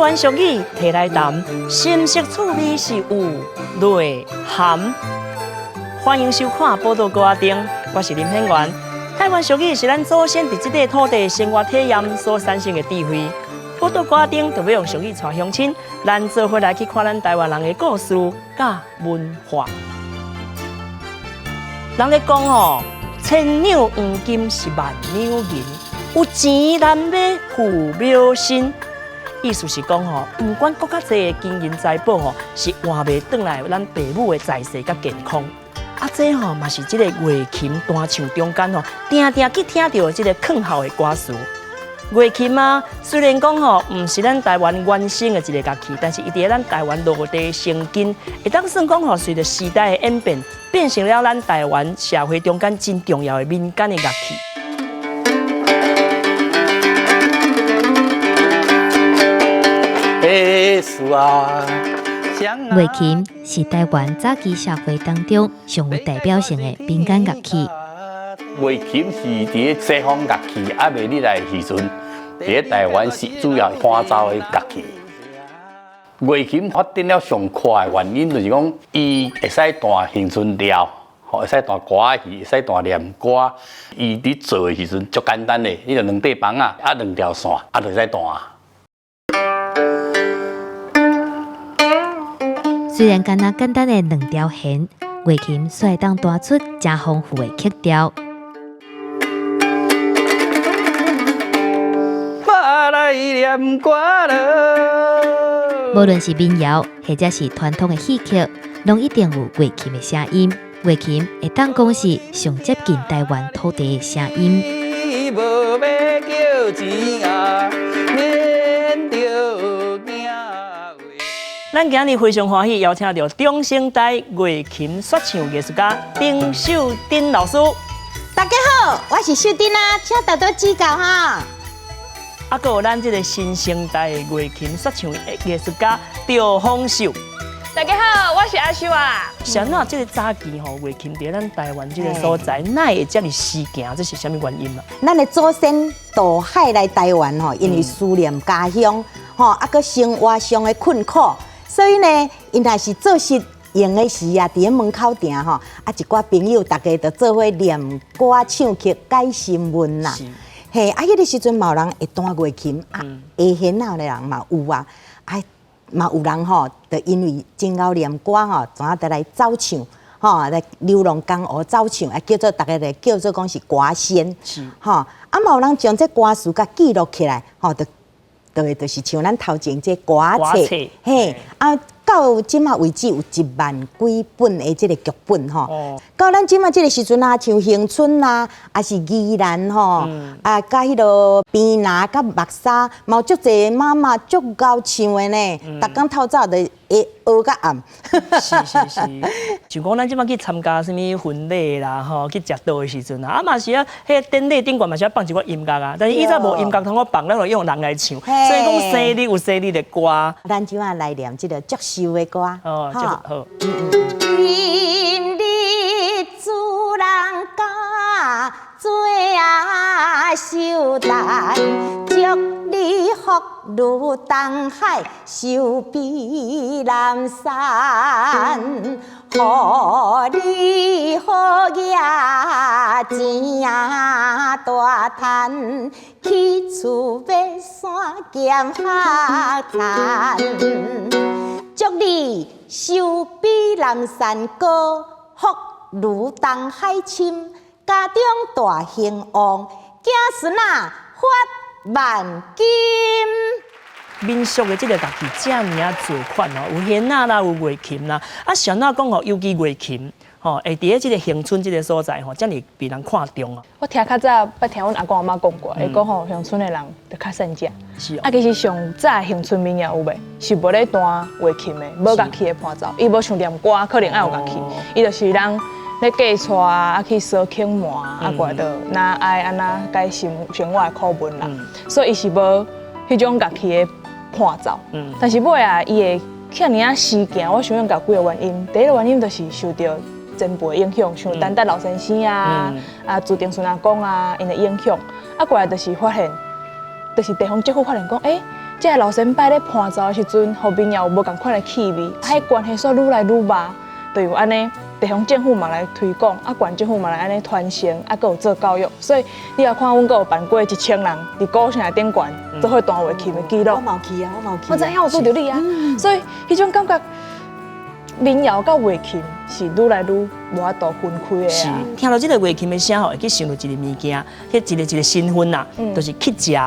湾俗语摕来谈，深色趣味是有内涵。欢迎收看《报道歌丁》，我是林品源。台湾俗语是咱祖先伫这个土地生活体验所产生的智慧。报道歌丁就要用俗语带乡亲，咱做伙来去看咱台湾人的故事甲文化。人咧讲哦，千两黄金是万两银，有钱难买富庙身。意思是讲吼，不管国较济的金银财宝吼，是换袂转来咱父母的在世甲健康。啊，这吼嘛是这个乐琴弹唱中间吼，定定去听到这个劝孝的歌词。乐琴啊，虽然讲吼，唔是咱台湾原生的一个乐器，但是伊伫咱台湾落地生根，会当算讲吼，随着时代的演变，变成了咱台湾社会中间真重要的民间的乐器。乐琴是台湾早期社会当中上有代表性的民间乐器。乐琴是伫西方乐器还未入来的时阵，伫台湾是主要伴奏的乐器。乐琴发展了上快的原因，就是讲伊会使弹乡村调，会使弹歌仔戏，会使弹念歌。伊伫做的时阵足简单的，你就两块棒啊，两条线，就会使弹。虽然简单的两条弦，乐琴却会当弹出真丰富的曲调。无论是民谣或者是传统的戏曲，拢一定有乐琴的声音。乐琴会当讲是上接近台湾土地的声音。咱今日非常欢喜邀请到中生代乐琴说唱艺术家丁秀珍老师。大家好，我是秀珍啊，请多多指教哈。啊，还有咱这个新生代乐琴说唱艺术家赵丰秀。大家好，我是阿秀啊。像那这个早期吼，乐琴伫咱台湾这个所在，哪会这么死行？这是什么原因啊？咱的祖先渡海来台湾吼，因为思念家乡，吼，啊个生活上的困苦。所以呢，因若是做事用的时啊，伫咧门口埕吼，啊一寡朋友大家就做伙念歌唱曲改新闻啦。嘿，啊迄个时阵嘛有人会弹乐琴，啊会弦啊的人嘛有啊，啊嘛有人吼，就因为真爱念歌吼，怎啊得来走唱，吼来流浪江湖走唱，啊叫做大家来叫做讲是歌仙，吼啊嘛有人将这歌词甲记录起来，吼就是像咱头前这歌册，嘿啊，到今仔为止有1万几本的这个剧本吼。到咱今仔这个时阵啊，像恒春啦，啊是宜兰吼，啊甲迄落边拿甲目沙，嘛有足侪妈妈足够唱的呢。逐工透早就会学到暗。是，像讲咱即摆去参加什么婚礼啦，吼，去食桌的时阵啊，嘛是啊，迄典礼顶悬嘛是要放一寡音乐啊，但是以前无音乐通我放，咱就用人来唱，所以讲生日有生日的歌。咱即摆来念这个祝寿的歌。哦，好。今日主人家做啊寿诞，祝你福如东海，寿比南山。予你好业钱大赚，去厝要山兼学田。祝你寿比南山高，福如东海深，家中大兴旺，子孙啊发万金。民俗的这个乐器这么多款哦，有弦啊啦，有乐琴啦，啊，像那讲哦，尤其乐琴，吼，会伫这个乡村这个所在吼，这么被人看重啊。我听较早捌听阮阿公阿妈讲过，会讲吼乡村的人就较善食。是啊，其实上早乡村民谣有袂，是无咧弹乐器的，无乐器的伴奏，伊无像念歌，可能爱有乐器，伊就是人咧嫁娶啊，去烧庆麻啊，过来就那爱安那改生活的课文啦，所以伊是无迄种乐器的伴奏。但是尾啊，伊会遐尔啊时行，我想讲有几个原因。第一个原因就是受到前辈影响，像丹丹老先生啊、朱定顺阿公啊，因的影响。啊，过来就是发现就是地方政府发现讲，这个老先伯咧伴奏的时阵，互民谣有无共款的气味，迄关系所愈来愈密，就有安尼。地方政府嘛来推广，县政府嘛来安尼传承，佫有做教育，所以你也看，阮佫有办过1000人伫鼓城顶悬做伙弹乐器的记录。我冇去啊，我冇去。我知影有拄着你啊，所以迄种感觉，民谣甲乐器是愈来愈无法度分开是的啊。听到这个乐器的声吼，会去想到一个物件，迄一个身份呐，就是去食。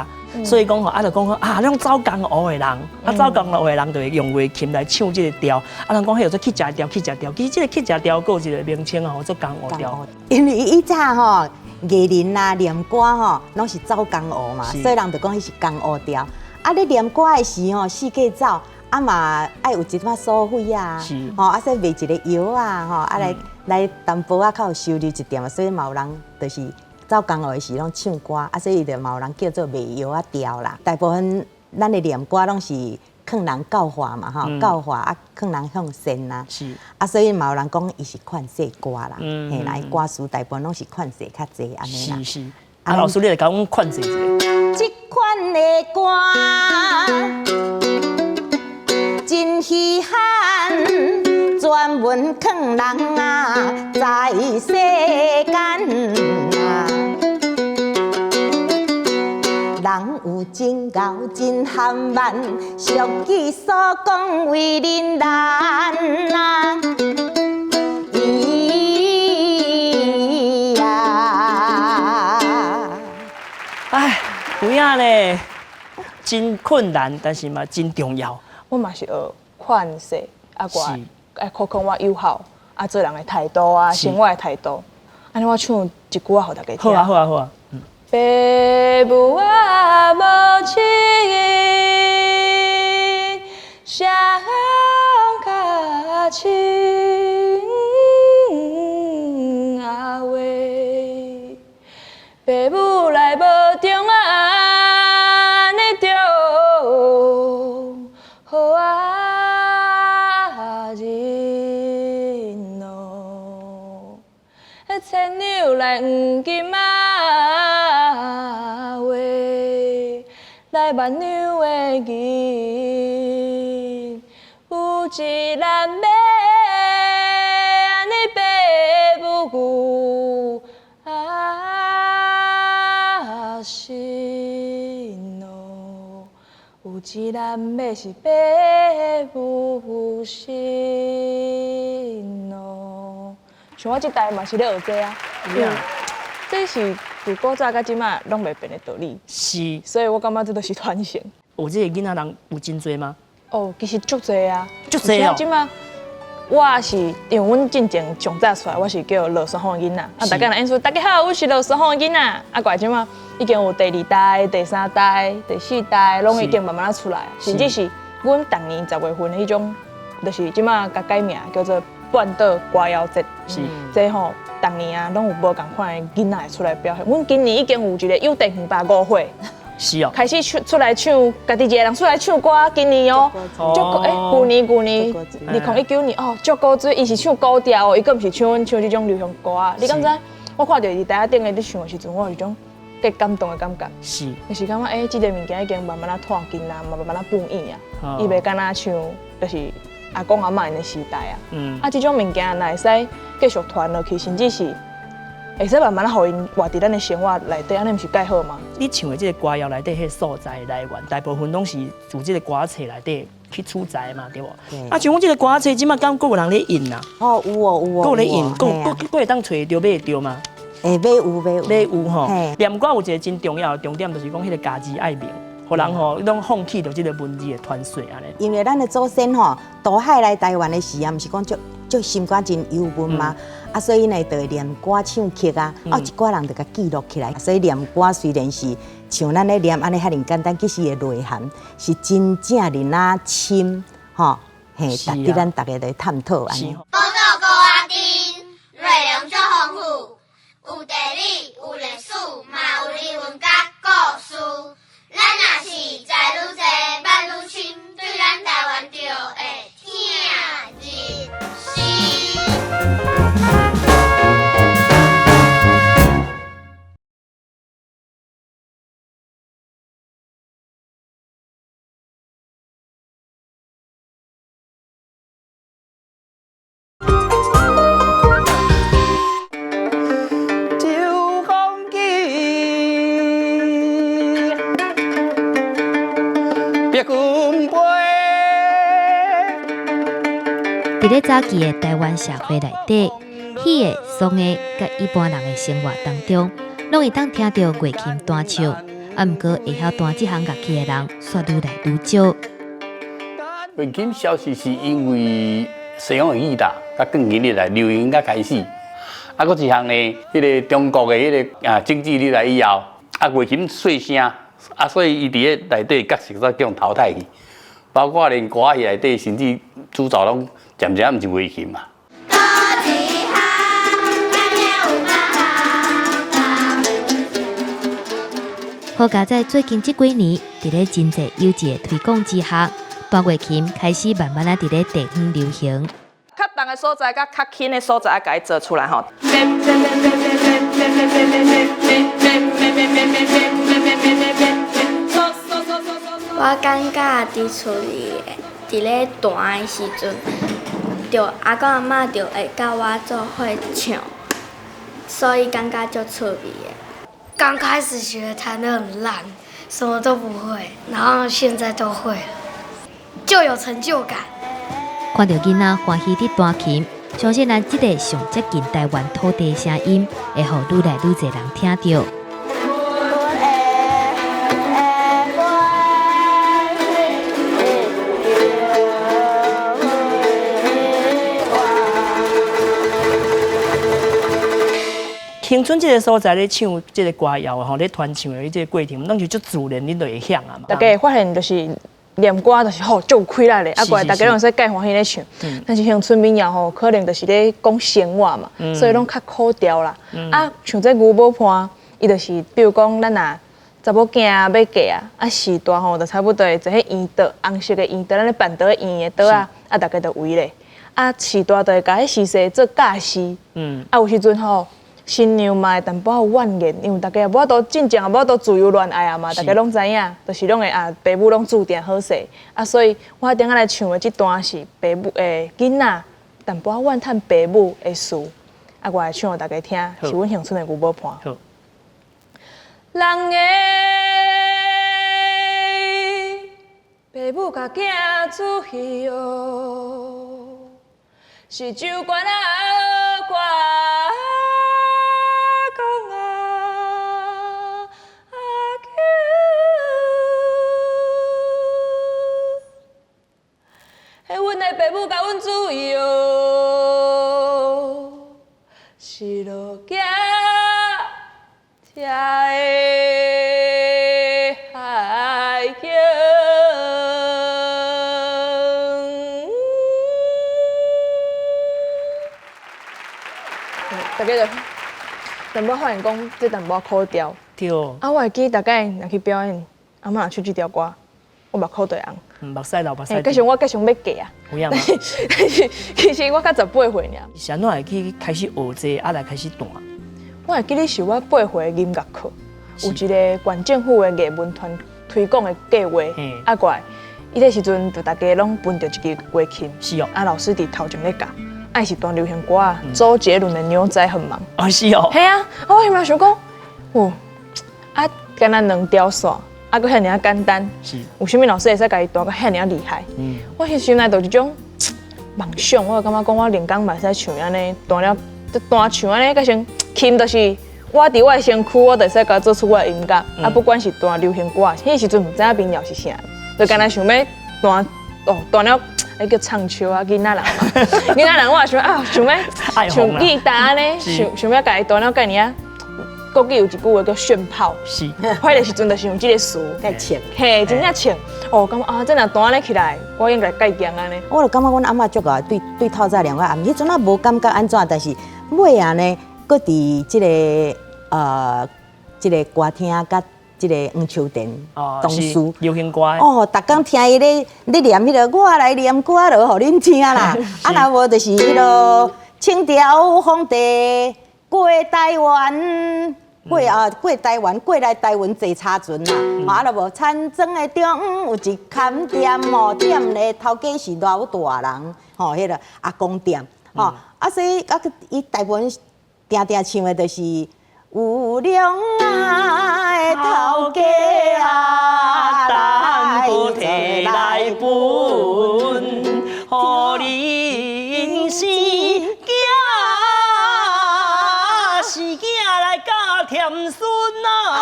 所以讲吼，就讲啊，种走江湖的人，走江湖的人就会用乐器来唱这个调。人讲迄叫做去食调，去食调。其实这个去食调，有一个名称吼，做江湖调。因为以前吼，艺人啊念歌吼，拢是走江湖嘛，所以人就讲迄是江湖调。啊，你念歌的时吼，四界走，嘛爱有一寡所费啊，说卖一个药啊，来淡薄较有收入一点啊，所以嘛有人就是走江湖的时拢唱歌，所以就嘛有人叫做卖药啊调啦。大部分咱的念歌拢是劝人教化嘛，教化劝人向善啦。是所以嘛有人讲伊是劝世歌啦，嘿啦，歌词大部分拢是劝世较济安尼啦。是。老师，你来甲阮劝一下。这款的歌真稀罕，专门劝人啊在世间啊。人有真厚真含慢，俗语所讲为人难啊。哎，有影咧，真困难，但是嘛真重要。我嘛是学劝世，我爱考考我友好，做人的态度啊，生活的态度。安尼我唱一句啊，互大家听。好啊，好啊，好啊。父母啊，无亲人，谁较亲啊喂？父母来无中安尼着，好啊人哦，牵牛来黄金啊喂，来万两的银，有一难买安尼爸母牛啊心哦，有一难买是爸母心哦。像我这代嘛是咧学这啊，这是自古早到即马拢袂变的道理。是，所以我感觉这都是传承。有这个囡仔人有真多吗？哦，其实足侪啊，足侪哦。即马我是因为阮进前上早出来，我是叫罗顺芳的囡仔，大家来演说大家好，我是罗顺芳的囡仔。过来即马已经有第2代、第3代、第4代，拢已经慢慢出来，甚至是阮逐年10月份的迄种，就是即马甲改名叫做半岛歌谣节。是，这吼逐年啊，拢有无共款的囡仔会出来表现。阮今年已经有一个幼稚园5岁。是哦，开始出来唱，家己一个人出来唱歌。今年哦，旧年2019年哦，足古锥，伊是唱古调哦，伊更毋是唱这种流行歌啊。你敢知？我看到伊台下顶个咧唱的时阵，我有一种更感动的感觉。是，就是感觉这个物件已经慢慢啊脱紧啊，慢慢啊变硬啊。伊袂敢若唱，就是阿公阿嬷因的时代啊。这种物件若会使继续传落去，甚至是。会使慢慢互因活伫咱的生活内底，安尼毋是介好吗？你唱的这个歌谣内底，迄素材来源，大部分拢是从这个歌册内底去取材嘛，对无？像阮这个歌册，即马敢佫有人咧印啊？哦，有哦，有哦。佫有咧印，佫会当找着买得着吗？会买有吼。念歌有一个真重要的重点，就是讲迄个家己爱明，互人吼拢放弃着这个文字的传说安尼。因为咱的祖先吼，渡海来台湾的时啊，毋是讲足心肝真忧闷嘛，所以呢，就会念歌唱曲啊，一寡人就甲记录起来。所以念歌虽然是像咱咧念安尼遐尔简单，其实的内涵是真正人啊深吼，嘿，值得咱大家来探讨安尼。报道高阿丁，内容足丰富，有地理，有历史，嘛有人文甲故事。咱若是知愈多，捌愈深，对咱台湾就会。别君杯。伫咧早期的台湾社会内底，戏的、颂的，甲一般人的生活当中，拢会当听到乐琴弹唱。啊，毋过会晓弹这项乐器的人，却愈来愈少。乐琴消失是因为西洋的语啦，甲更近日来流行甲开始。啊，搁一项呢，迄个中国的迄个经济力来以后，啊，乐琴碎声，啊，所以伊伫咧内底角色都叫人淘汰去。包括连歌戏内底，甚至主导拢渐渐毋是乐琴嘛。好佳在最近这几年，伫咧真济有志的推广之下，弹乐琴开始慢慢啊伫咧地方流行。较重的所在，甲较轻的所在，啊，甲伊做出来吼。我感觉伫厝里，伫咧弹的时阵，着阿公阿嬷着会甲我做伙唱，所以感觉足趣味的。刚开始学弹得很烂，什么都不会，然后现在都会了，就有成就感。看到囡仔欢喜地弹琴，相信咱这个上接近台湾土地的声音，会互愈来愈侪人听到。青春这个所在咧唱这个歌谣吼，咧传唱的这个过程，拢是足自然，恁就会响啊嘛。大家会发现就是念歌就是吼足有气力咧，啊，过来大家拢说介欢喜咧唱。但是乡村民谣吼，可能就是咧讲生活嘛，所以拢较苦调啦。啊，像这牛宝伴，伊就是比如讲咱若查某囝要嫁啊，时段吼就差不多会坐迄圆桌，红色的圆桌，咱咧办桌圆的桌啊，啊大家就围咧。啊，时段就会甲迄时势做架势。啊，有时阵吼。新娘嘛会淡薄仔怨言，因为大家也无法度真正也无法度自由恋爱啊嘛，大家拢知影，就是拢会爸母拢注定好势啊，所以我顶下来唱的这段是爸母囡仔淡薄仔怨叹爸母的事，啊，我来唱给大家听，是阮乡村的牛宝伴。人的爸母甲囝子戏哦，是酒馆啊歌。阮的爸母甲阮注意哦，是落家吃的海景。大家就淡薄发现讲，这淡薄苦调。对。啊，我会记大概若去表演，阿嬷若唱这条歌，我目眶就红。目屎流，目屎。加上我加上要嫁啊。有影吗？其实我才18岁尔。是安怎会去开始学这啊来开始弹？我会记得是我8岁的音乐课，有一个县政府的艺文团推广的计划，啊过来，伊迄时阵就大家拢分着一支乐器，是哦。啊老师伫头前咧教，啊是弹流行歌啊，周杰伦的《牛仔很忙》。哦是哦。系啊，我有嘛想讲，哦，啊干那2条线。啊，佫遐尔简单，有啥物老师会使甲伊弹，佫遐尔厉害。我迄心内就一种梦想，我感觉讲我连工嘛会使唱安尼，弹唱安尼，甲先琴就是我伫我的身躯，我就使甲做出我的音乐。啊，不管是弹流行歌，迄时阵毋知影民谣是啥，就干那想要弹弹了，迄叫唱秋啊，囡仔人嘛，囡仔人我也想啊，想要像吉他安尼，想要甲伊弹了介尔。国语有一句话叫炫炮，是，迄个时阵就是用这个词，该唱，嘿，真正唱。哦，感觉啊，这若弹咧起来，我应该介强安尼。我就感觉阮阿嬷足个对透早练我暗，迄阵啊无感觉安怎，但是尾啊呢，搁伫这个这个歌厅甲这个黄秋田同事流行歌哦，逐工听伊咧念迄个，我来念歌落，互恁听啦。啊，若无就是迄个清朝皇帝过台湾。过台湾，过来台湾坐车船啦。啊，若无田庄的中有一间店哦，店咧头家是老大人，吼，迄个阿公店，吼，啊，所以啊，伊台湾定定唱的就是有良爱的头家啊，台本，互恁生囝是囝来教甜孙啊！哎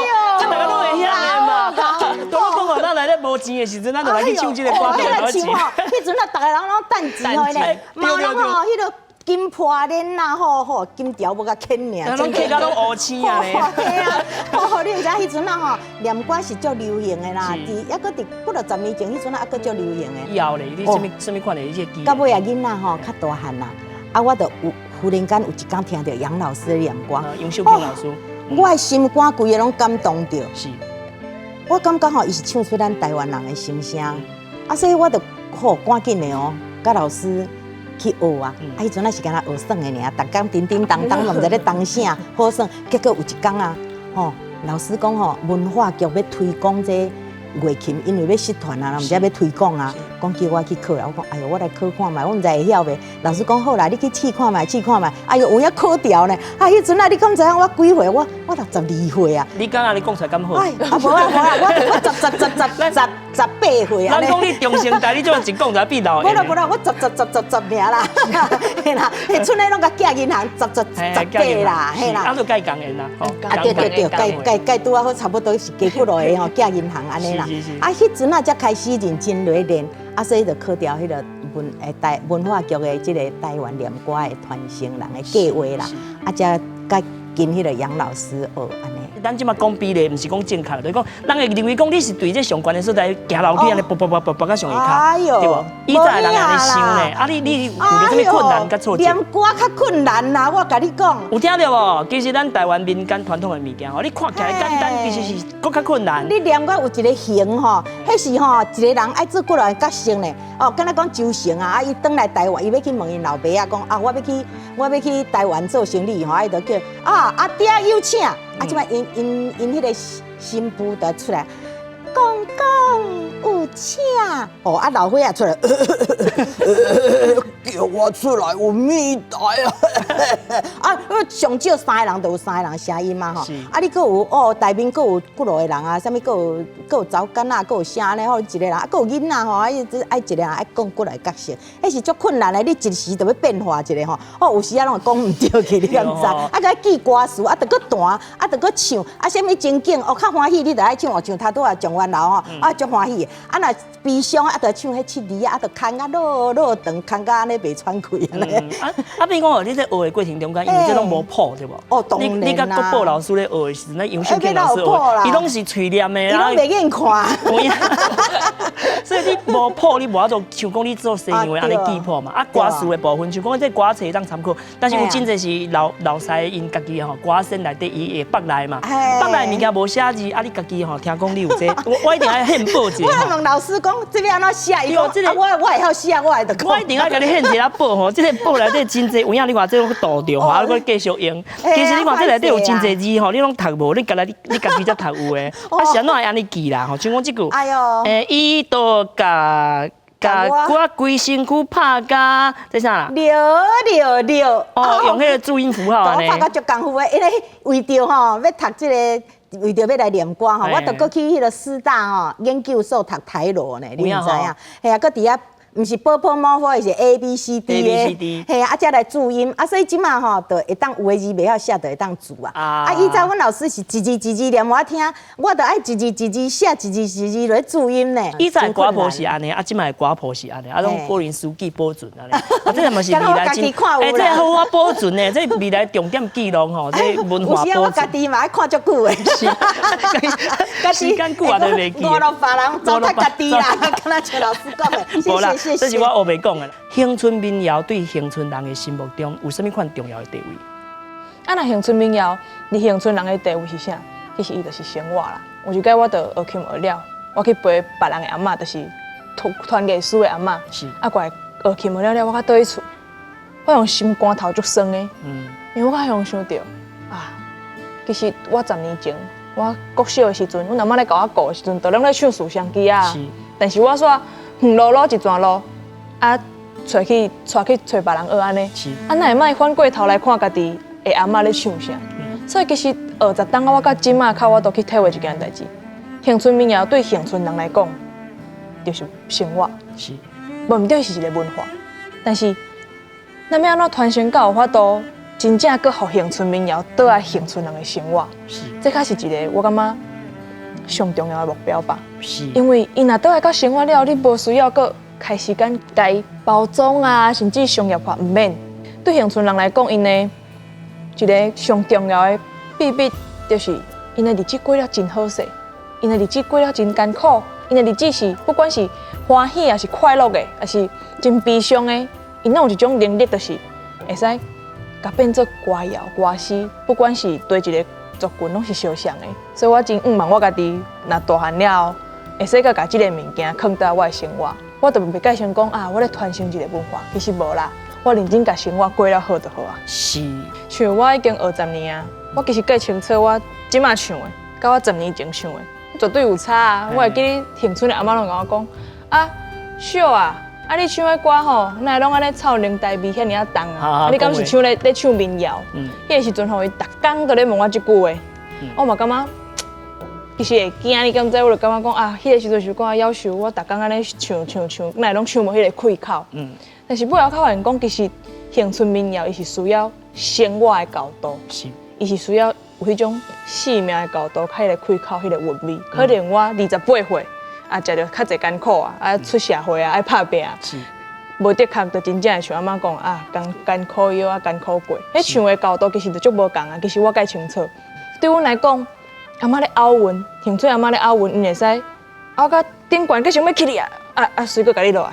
呦，这大家拢会晓的嘛。都讲哦，咱来咧无钱的时阵，咱就来去唱这个歌，就来钱。迄阵啊，大家人拢等钱吼咧，冇人吼，迄个。金破链呐，吼，金条无甲牵尔，拢起甲拢乌青啊咧。嘿啊，吼，你毋知迄阵啊吼，念歌是足流行的啦，还佫伫不着10年前，迄阵啊佫足流行的。有咧，你什么款的迄个记？到尾啊，囡仔吼较大汉啦，啊，我就有忽然间有一天听到杨老师的念歌，杨秀萍老师，我的心肝规个拢感动着。是，我感觉吼，伊是唱出咱台湾人的心声，啊，所以我就好赶紧的哦，甲老师。去学啊！迄阵啊是干那学耍的尔，逐工叮叮当当，嘛毋知咧当啥好耍。结果有一天啊，吼，老师讲吼，文化局要推广这乐琴，因为要失传啊，毋知要推广啊，讲叫我去考啦。我讲，哎呦，我来考看卖，我毋知会晓袂。老师讲好啦，你去试看卖，试看卖。哎呦，有影考掉呢！啊，迄阵啊，你敢知影我几岁？我62岁啊！你敢啊？你讲出来敢好？哎，啊无啊，我18岁啊！咱讲你中生代，你怎一讲就比老无啦，我10名啦，嘿啦，迄村里拢甲寄银行10啦，嘿啦。啊，就介讲的啦，吼。啊对，介拄啊好，差不多是加几落的吼，寄银行安尼啦。啊，迄阵啊才开始认真来练，啊，所以就考掉迄个文化局的即个台湾念歌的传承人的计划啦，啊，才甲跟迄个杨老师学安尼。咱即马讲比例，毋是讲正确，就是讲，人会认为讲你是对这上悬的所在行楼梯安尼，啵到上下骹，对无？以前人安尼想呢，啊你有着什么困难甲挫折？念歌较困难啦，我甲你讲。有听到无？其实咱台湾民间传统的物件吼，你看起来简单，其实是搁较困难。你念歌有一个形吼，迄是吼一个人爱做几落角色呢？哦，敢若讲周成啊，伊转来台湾，伊要去问因老爸啊，讲啊，我要去台湾做生意吼，伊就叫啊阿爹有请。啊！即摆因迄个新妇就出来，公有请哦！啊老伙仔出来，叫我出来有咩台啊！啊，上少3个人就有3个人声音嘛吼。啊，你佫有哦，台面佫有几落个人啊，啥物佫有查囡仔，佫有啥安尼吼，一个人啊，佫有囡仔吼，爱一个人爱讲几来角色，迄是足困难的。你一时就要变化一个吼，哦，有时啊拢会讲唔对去，你敢知？啊，佮记歌词，啊，着佫弹，啊，着佫唱，啊，啥物情景哦，较欢喜，你着爱唱哦，像头拄啊，状元楼吼，啊，足欢喜。啊，若悲伤啊，着唱迄七字啊，着空啊落长，空甲安尼袂喘气安尼。啊，比如讲哦，你在学的过程中间，因为这拢无谱对无？哦，当然啦。你甲国宝老师咧学的时阵，那杨秀萍老师学，伊拢是嘴念的啦，伊拢袂瘾看。所以你无谱，你无法做像讲你做生意安尼记谱嘛。啊，歌词的部分，像讲这歌词当参考，但是有真侪是老师因家己吼歌声内底伊会北来嘛，北来物件无写字，啊，你家己吼听讲你有这，我一定要献报一个。我问老师讲，这要安怎写？伊讲，我会晓写，我会得讲。我一定要甲你献一个报吼，这个报内底真侪，有影你看这种倒着吼，啊，我继续用。其实你看这内底有真侪字吼，你拢读无，你家己才读有诶。啊，是安怎会安尼记啦？吼，像讲这句，伊都甲我规身躯拍甲，这啥啦？溜。哦，用迄个注音符号安尼。拍甲足功夫诶，因为为着吼要读这个。为着要来念歌吼，我着过去迄个师大吼研究所读台罗呢，你毋知影？嘿啊，搁伫遐。毋是波波摸摸，是 A B C D 的，嘿啊，才来注音啊，所以即马吼，就会当有的字袂晓写，就会当注啊。啊，以前阮老师是字念我听，我着爱字写字来注音呢。以前歌谱是安尼，啊，即马歌谱是安尼，啊，拢个人书记保存安尼。啊，这嘛是未来真，这好我保存呢，这未来重点记录吼，这文化保存。有时我家己嘛爱看足久的，时间久啊都袂记。我落别人糟蹋家己啦，敢若像老师讲的，谢谢。这是我学袂讲的。乡村民谣对乡村人的心目中有什么款重要的地位？啊，那乡村民谣，伫乡村人的地位是啥？其实伊就是生活啦。有一摆我着学琴学了，我去陪别人的阿嬷，就是团艺师的阿嬷。是。啊，过来学琴学了，我较倒去厝，我用心肝头足酸的。因为我较常想着啊，其实我10年前，我国小的时阵，阮阿嬷咧教我教的时阵，都拢咧唱《思乡记》啊。是。但是我煞。远路一段路，啊，带去找别人学安尼，啊，哪会卖反过头来看家己的阿嬷咧唱啥？所以其实20当我到今仔靠我都去体会一件代志，乡村民谣对乡村人来讲，就是生活，是，问题是一个文化，但是咱要安怎传承，才有法度真正搁互乡村民谣倒来乡村人的生活，是这才是一个我感觉上重要的目标吧。是，因为伊若倒来到生活了，你无需要搁开时间该包装啊，甚至商业化，毋免。对乡村人来讲，因的一个上重要的秘密，就是因的日子过了真好势，因的日子过了真艰苦，因的日子是不管是欢喜还是快乐的，还是真悲伤的，因拢有一种能力，就是会使甲变做歌谣歌诗，不管是对一个族群拢是相像的。所以我真望我家己，若大汉了后，会使甲即个物件放到我的生活。我就袂介想讲啊，我咧传承一个文化，其实无啦，我认真甲生活过了好就好啊。是，像我已经20年啊，我其实计清楚我即马唱的，甲我10年前唱的，绝对有差啊。我会记得乡村的阿嬷拢甲我讲啊，秀啊，啊你唱的歌吼，哪会拢安尼臭奶台味遐尔啊重啊？你敢是唱咧唱民谣？迄个时阵吼，伊逐工都咧问我即句话，我嘛感觉。其实会惊，你敢知？我就感觉讲啊，迄个时阵是讲要求我逐工安尼唱，哪会拢唱无迄个开口。但是尾后靠人讲，其实乡村民谣伊是需要生活的高度，伊是需要有迄种生命的高度，较迄个开口，迄个韵味。可能我28岁啊，食着较侪艰苦啊，出社会啊，爱拍拼啊，无的确就真正像阿妈讲啊，艰苦腰啊，艰苦过。迄唱的高度其实就足无共啊。其实我介清楚，对阮来讲。阿妈咧拗韵，乡村阿妈咧拗韵，因会使拗到顶悬，佮想要起你啊，随个甲你落来。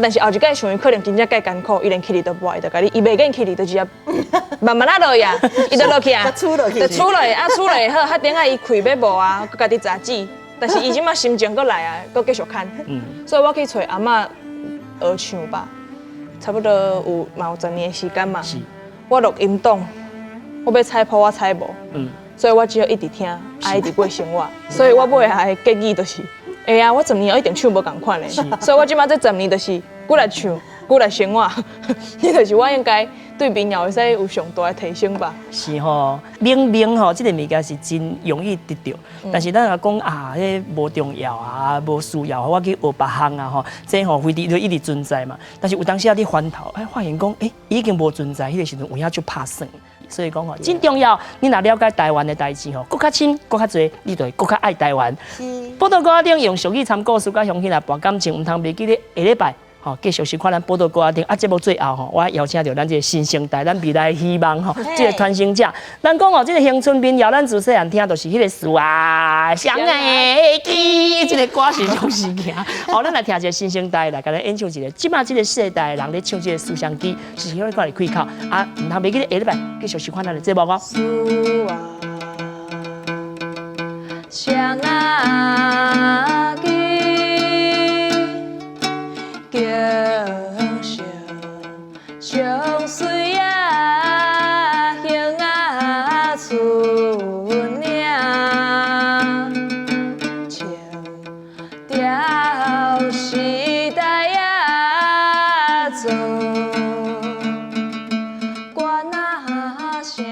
但是后一届唱伊可能真正介艰苦，伊连起你都无爱，就甲你，伊袂瘾起你，就是啊，慢慢落去啊，伊就落去啊，就出落去啊，出落好，遐顶下伊开要无啊，佮家己查止，但是伊即马心情佮来啊，佮继续看。所以我去找阿嬷学唱吧，差不多有10年的时间嘛。我录音档，我要采谱我采无。所以我只要一直听，一直过生活。所以我尾下的建议就是，会啊，我10年后一定唱无共款的。所以我即马这10年就是过来唱，过来生活。这就是我应该对民谣会使有上大的提升吧。是吼，明吼，这个物件是真容易得到，但是咱若讲啊，迄无重要啊，无需要，我去学别项啊吼，这吼非得就一直存在嘛。但是有当时啊，你翻头，发现讲，已经无存在，迄个时阵有影就拍算。所以讲吼，真重要。你若了解台湾的代志吼，搁较深，搁较侪，你就会搁较爱台湾。报道歌顶用俗语参故事，甲乡亲来博感情，唔通袂记得下礼拜吼，继续收看咱报道歌顶。节目最后吼，我邀请到咱这个新生代，咱未来希望吼，这个传承者。咱讲吼，这个乡村民谣，咱自细汉听就是迄个树啊，相爱记，这个歌是种事情。哦，咱来听一个新生代来，甲咱演唱一个。即马这个世代的人咧唱这个思乡记，是迄个过来开口啊，唔通袂记得下礼拜继续收看咱的节目哦。树啊，相爱记。相随啊，乡啊村岭，唱调时代啊，做歌呐声。